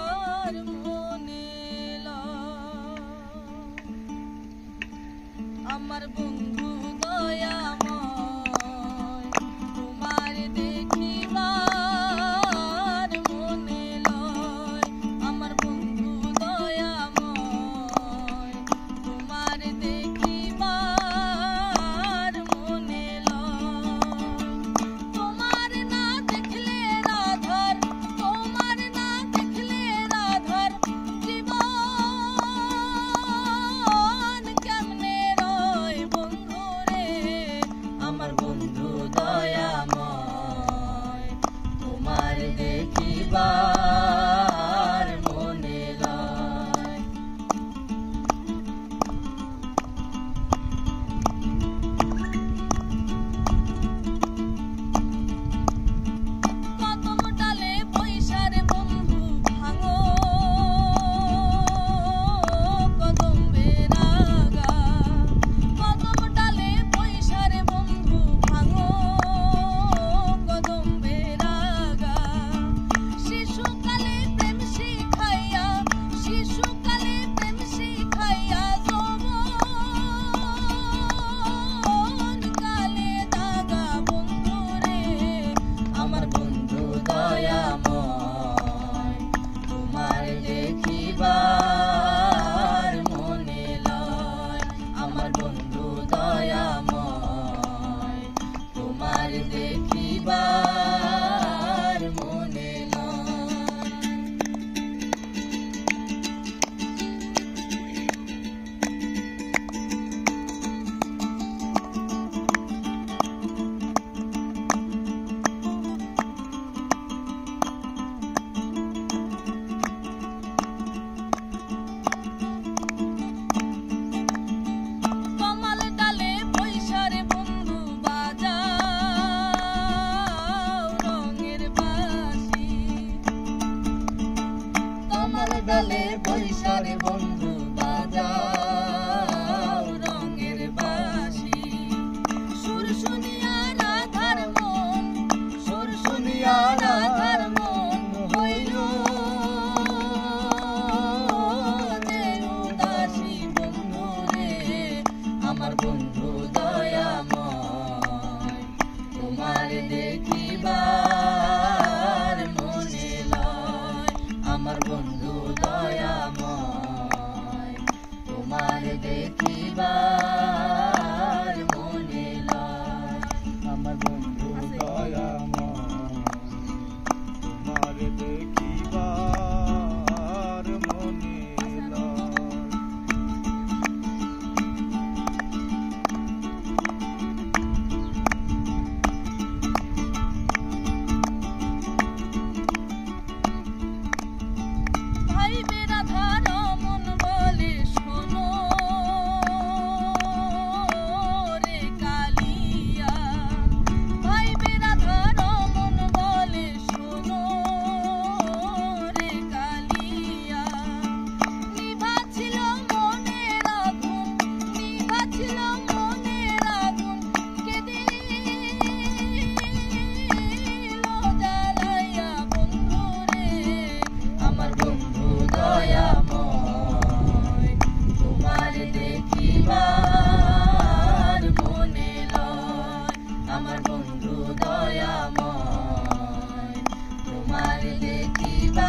দেখিবার মনে আমার বন্ধু দয়াময় তোমার দেখিবার মনে লয় আমার বন্ধু দয়াময় তোমার দেখিবার মনে লয় তোমার না দেখলে রাধার তোমার না দেখলে রাধার জীবন কেমনে রয় বন্ধু রে আমার বন্ধু দয়াময় তোমার দেখিবার মনে লয় কদম ডালে বৈশারে বন্ধু ভাঙো কদম বেরাগা কদম ডালে বৈশারে বন্ধু ভাঙো কদম বেরাগা শিশুকালে প্রেম শিখাইয়া শিশুকালে প্রেম শিখাইয়া যৌবন কালে দাগা বন্ধু রে আমার বন্ধু দয়াময় তোমার দেখিবার মনে লয় আমার বন্ধু দয়াময় তোমার দেখিবার মনে লয় কমল ডালে বৈশারে বন্ধু বাজাও রঙের বাঁশি কমল ডালে বৈশারে বন্ধু বাজাও রঙের বাঁশি সুর শুনিয়া রাধার মন সুর শুনিয়া রাধার মন হইল যে উদাসী বন্ধু রে আমার বন্ধু দয়াময় তোমার দেখিবার মনে লয় আমার বন্ধু দয়াময় তোমার দেখিবার মনে লয় আমার বন্ধু দয়াময় তোমার দেখিবার মনে লয় ভাই বেরাধার মন বলে শোনো রে কালিয়া ভাই বেরাধার মন বলে শোনো রে কালিয়া নিভা ছিল মনের আগুন নিভা ছিল মনের আগুন কে দিল জ্বালাইয়া বন্ধু রে আমার বন্ধু দয়াময় তোমার দেখিবার মনে লয় আমার বন্ধু দয়াময় তোমার দেখিবার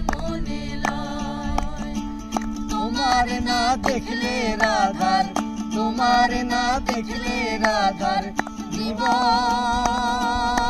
মনে লয় তোমার না দেখলে রাধার তোমার না দেখলে রাধার জীবন